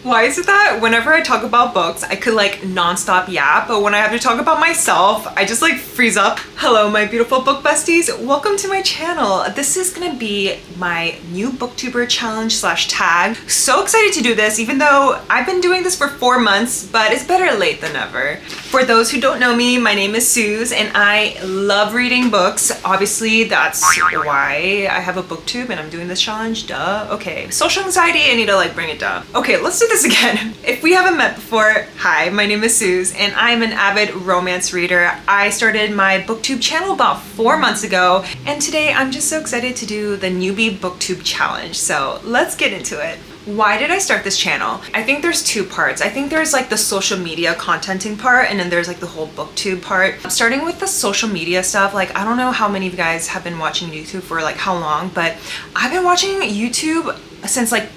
Why is it that whenever I talk about books, I could like non-stop yap, but when I have to talk about myself, I just like freeze up? Hello, my beautiful book besties. Welcome to my channel. This is gonna be my new booktuber challenge slash tag. So excited to do this, even though I've been doing this for 4 months, but it's better late than never. For those who don't know me, my name is Sooz and I love reading books. Obviously, that's why I have a booktube and I'm doing this challenge, duh. Okay, social anxiety, I need to like bring it down. Okay, let's do this again. If we haven't met before, hi, my name is Sooz and I'm an avid romance reader. I started my booktube channel about 4 months ago and today I'm just so excited to do the newbie booktube challenge. So let's get into it. Why did I start this channel? I think there's two parts. I think there's like the social media contenting part and then there's like the whole booktube part. Starting with the social media stuff, like I don't know how many of you guys have been watching YouTube for like how long, but I've been watching YouTube since like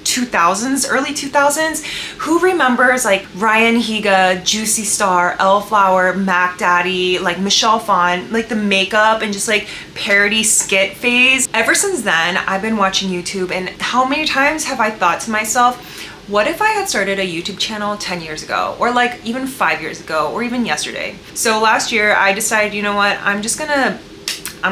2000s, early 2000s. Who remembers like Ryan Higa, Juicy Star, Elflower, Mac Daddy, like Michelle Phan, like the makeup and just like parody skit phase? Ever since then, I've been watching YouTube and how many times have I thought to myself, what if I had started a YouTube channel 10 years ago or like even 5 years ago or even yesterday? So last year I decided, you know what, I'm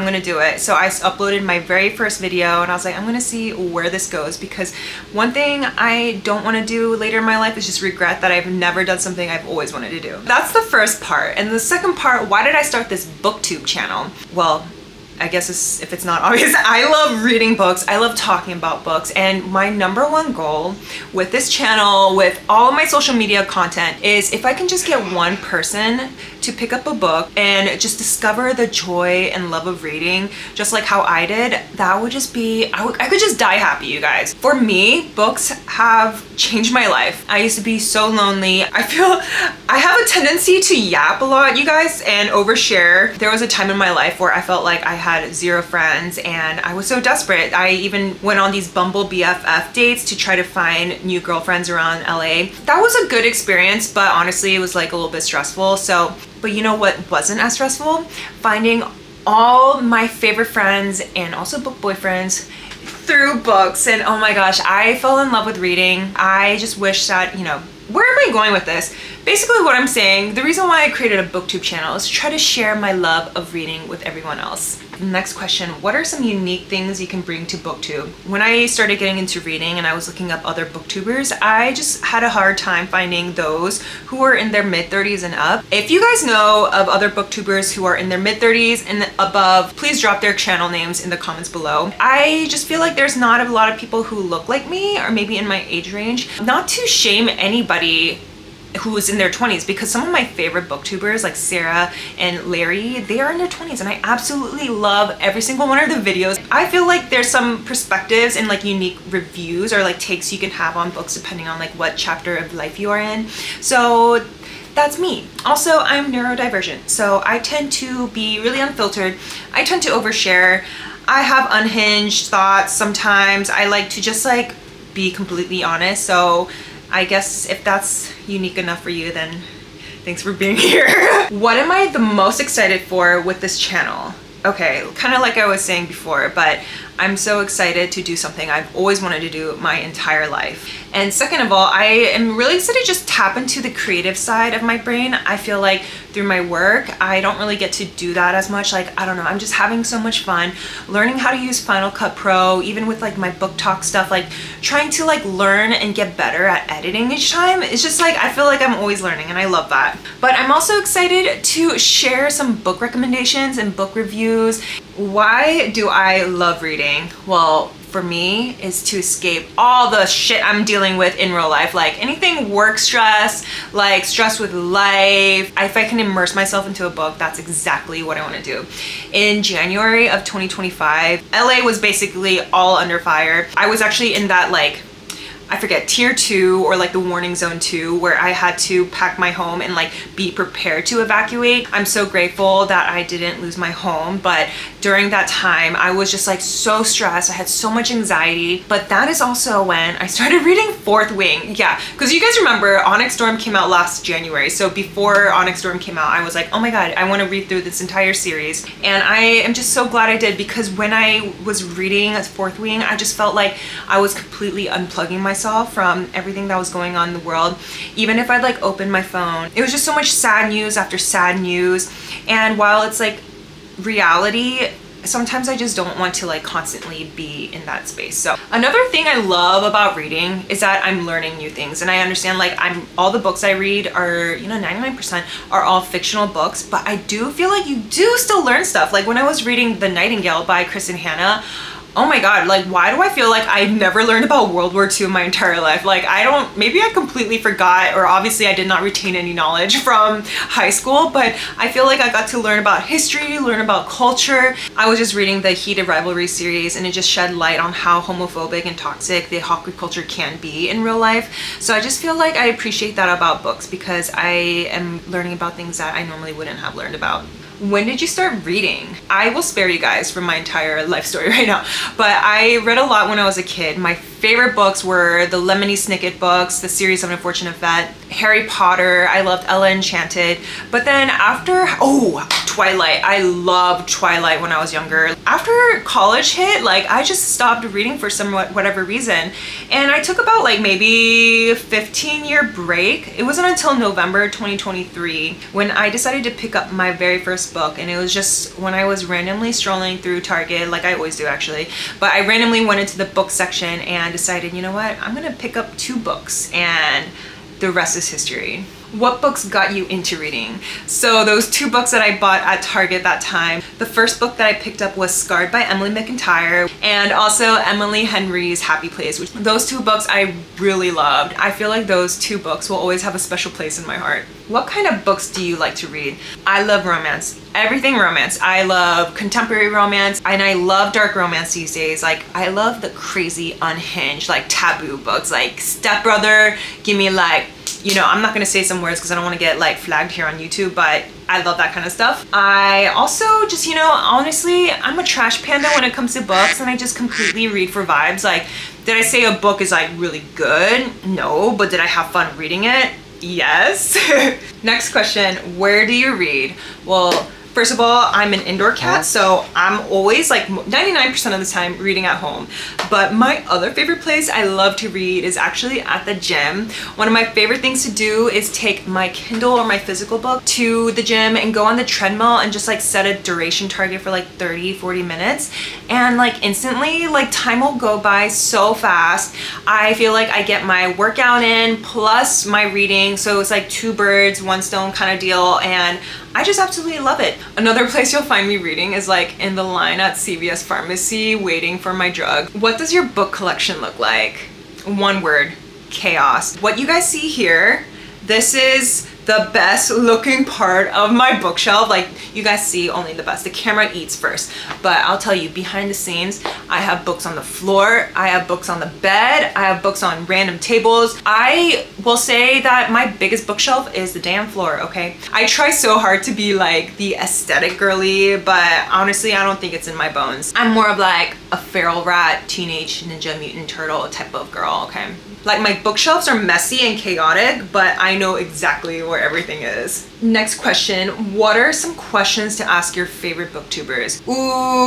gonna do it. So I uploaded my very first video and I was like, I'm gonna see where this goes, because one thing I don't want to do later in my life is just regret that I've never done something I've always wanted to do. That's the first part. And the second part, why did I start this booktube channel? Well, I guess if it's not obvious, I love reading books. I love talking about books. And my number one goal with this channel, with all of my social media content, is if I can just get one person to pick up a book and just discover the joy and love of reading, just like how I did, that would just be, I could just die happy, you guys. For me, books have changed my life. I used to be so lonely. I feel I have a tendency to yap a lot, you guys, and overshare. There was a time in my life where I felt like I had 0 friends and I was so desperate. I even went on these Bumble BFF dates to try to find new girlfriends around LA. That was a good experience, but honestly, it was like a little bit stressful. But you know what wasn't as stressful? Finding all my favorite friends and also book boyfriends through books. And oh my gosh, I fell in love with reading. I just wish that, you know, where am I going with this? Basically what I'm saying, the reason why I created a booktube channel is to try to share my love of reading with everyone else. Next question, what are some unique things you can bring to booktube? When I started getting into reading and I was looking up other booktubers, I just had a hard time finding those who were in their mid-30s and up. If you guys know of other booktubers who are in their mid-30s and above, please drop their channel names in the comments below. I just feel like there's not a lot of people who look like me or maybe in my age range. Not to shame anybody who is in their 20s, because some of my favorite booktubers like Sarah and Larry, they are in their 20s and I absolutely love every single one of the videos. I feel like there's some perspectives and like unique reviews or like takes you can have on books depending on like what chapter of life you are in. So that's me. Also, I'm neurodivergent, so I tend to be really unfiltered. I tend to overshare. I have unhinged thoughts sometimes. I like to just like be completely honest. So I guess if that's unique enough for you, then thanks for being here. What am I the most excited for with this channel? Okay, kind of like I was saying before, but I'm so excited to do something I've always wanted to do my entire life. And second of all, I am really excited to just tap into the creative side of my brain. I feel like through my work, I don't really get to do that as much. Like, I don't know, I'm just having so much fun learning how to use Final Cut Pro, even with like my book talk stuff, like trying to like learn and get better at editing each time. It's just like, I feel like I'm always learning and I love that. But I'm also excited to share some book recommendations and book reviews. Why do I love reading? Well, for me, is to escape all the shit I'm dealing with in real life. Like anything work stress, like stress with life. If I can immerse myself into a book, that's exactly what I want to do. In January of 2025, LA was basically all under fire. I was actually in that like, I forget, tier 2 or like the warning zone 2, where I had to pack my home and like be prepared to evacuate. I'm so grateful that I didn't lose my home, but during that time I was just like so stressed. I had so much anxiety. But that is also when I started reading Fourth Wing. Yeah, because you guys remember Onyx Storm came out last January. So before Onyx Storm came out, I was like, oh my god, I want to read through this entire series. And I am just so glad I did, because when I was reading Fourth Wing, I just felt like I was completely unplugging myself myself from everything that was going on in the world. Even if I'd like open my phone, it was just so much sad news after sad news. And while it's like reality, sometimes I just don't want to like constantly be in that space. So another thing I love about reading is that I'm learning new things, and I understand like all the books I read are, you know, 99% are all fictional books, but I do feel like you do still learn stuff. Like when I was reading The Nightingale by Kristen Hanna, oh my God, like why do I feel like I've never learned about World War II in my entire life? Like maybe I completely forgot, or obviously I did not retain any knowledge from high school, but I feel like I got to learn about history, learn about culture. I was just reading the Heated Rivalry series, and it just shed light on how homophobic and toxic the hockey culture can be in real life. So I just feel like I appreciate that about books, because I am learning about things that I normally wouldn't have learned about. When did you start reading? I will spare you guys from my entire life story right now, but I read a lot when I was a kid. My favorite books were the Lemony Snicket books, the series of Unfortunate Vet, Harry Potter. I loved Ella Enchanted. But then after, Twilight. I loved Twilight when I was younger. After college hit, like I just stopped reading for whatever reason. And I took about like maybe 15-year break. It wasn't until November 2023 when I decided to pick up my very first book, and it was just when I was randomly strolling through Target, like I always do actually, but I randomly went into the book section and decided, you know what, I'm gonna pick up 2 books, and the rest is history. What books got you into reading? So those 2 books that I bought at Target that time, the first book that I picked up was Scarred by Emily McIntyre, and also Emily Henry's Happy Place, which those 2 books I really loved. I feel like those 2 books will always have a special place in my heart. What kind of books do you like to read? I love romance. Everything romance. I love contemporary romance, and I love dark romance these days. Like I love the crazy unhinged, like taboo books, like Step Brother. Give me like, you know, I'm not gonna say some words because I don't want to get like flagged here on YouTube, but I love that kind of stuff. I also just, you know, honestly, I'm a trash panda when it comes to books, and I just completely read for vibes. Like, did I say a book is like really good? No, but did I have fun reading it? Yes. Next question, where do you read? Well, first of all, I'm an indoor cat, so I'm always like 99% of the time reading at home. But my other favorite place I love to read is actually at the gym. One of my favorite things to do is take my Kindle or my physical book to the gym and go on the treadmill and just like set a duration target for like 30-40 minutes. And like instantly, like time will go by so fast. I feel like I get my workout in plus my reading. So it's like 2 birds, 1 stone kind of deal. And I just absolutely love it. Another place you'll find me reading is like in the line at CVS Pharmacy waiting for my drug. What does your book collection look like? 1 word, chaos. What you guys see here, this is the best looking part of my bookshelf. Like you guys see only the best. The camera eats first, but I'll tell you, behind the scenes, I have books on the floor, I have books on the bed, I have books on random tables. I will say that my biggest bookshelf is the damn floor, okay? I try so hard to be like the aesthetic girly, but honestly, I don't think it's in my bones. I'm more of like a feral rat, teenage ninja mutant turtle type of girl, okay? Like my bookshelves are messy and chaotic, but I know exactly where everything is. Next question, what are some questions to ask your favorite booktubers?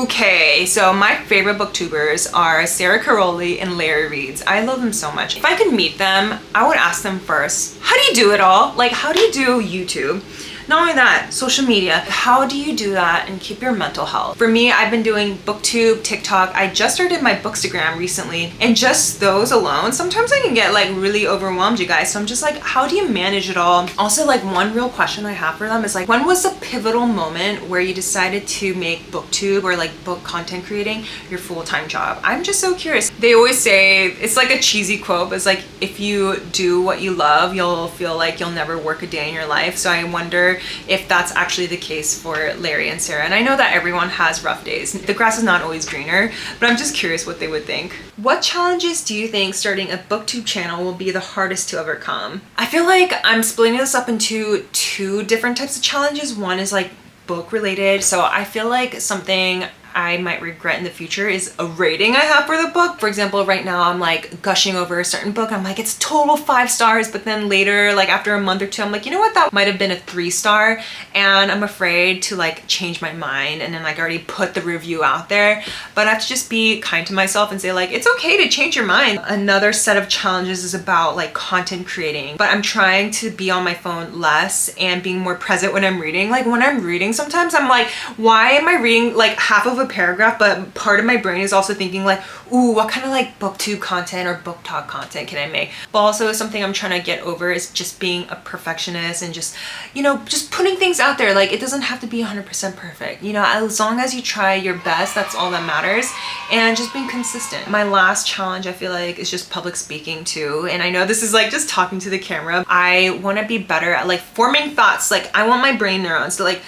Okay, so my favorite booktubers are Sarah Caroli and Larry Reeds. I love them so much. If I could meet them, I would ask them first, how do you do it all? Like, how do you do YouTube? Not only that, social media, how do you do that and keep your mental health? For me, I've been doing booktube, TikTok. I just started my bookstagram recently, and just those alone, sometimes I can get like really overwhelmed, you guys. So I'm just like, how do you manage it all? Also, like one real question I have for them is like, when was the pivotal moment where you decided to make booktube or like book content creating your full-time job? I'm just so curious. They always say, it's like a cheesy quote, but it's like, if you do what you love, you'll feel like you'll never work a day in your life. So I wonder if that's actually the case for Larry and Sarah. And I know that everyone has rough days. The grass is not always greener, but I'm just curious what they would think. What challenges do you think starting a booktube channel will be the hardest to overcome? I feel like I'm splitting this up into 2 different types of challenges. One is like book related. So I feel like something I might regret in the future is a rating I have for the book. For example, right now I'm like gushing over a certain book. I'm like, it's total 5 stars, but then later, like after a month or two, I'm like, you know what, that might have been a 3-star, and I'm afraid to like change my mind and then like already put the review out there. But I have to just be kind to myself and say like, it's okay to change your mind. Another set of challenges is about like content creating, but I'm trying to be on my phone less and being more present when I'm reading. Like when I'm reading, sometimes I'm like, why am I reading like half of a paragraph, but part of my brain is also thinking like, ooh, what kind of like booktube content or book talk content can I make? But also something I'm trying to get over is just being a perfectionist and just, you know, just putting things out there. Like it doesn't have to be 100% perfect. You know, as long as you try your best, that's all that matters. And just being consistent. My last challenge, I feel like, is just public speaking too. And I know this is like just talking to the camera. I want to be better at like forming thoughts. Like I want my brain neurons to like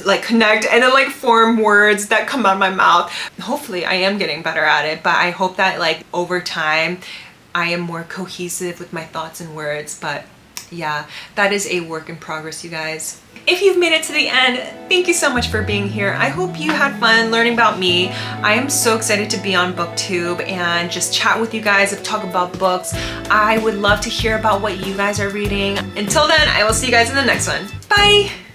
like connect and then like form words that come out of my mouth. Hopefully I am getting better at it, but I hope that like over time I am more cohesive with my thoughts and words. But yeah, that is a work in progress, you guys. If you've made it to the end, thank you so much for being here. I hope you had fun learning about me. I am so excited to be on BookTube and just chat with you guys and talk about books. I would love to hear about what you guys are reading. Until then, I will see you guys in the next one. Bye!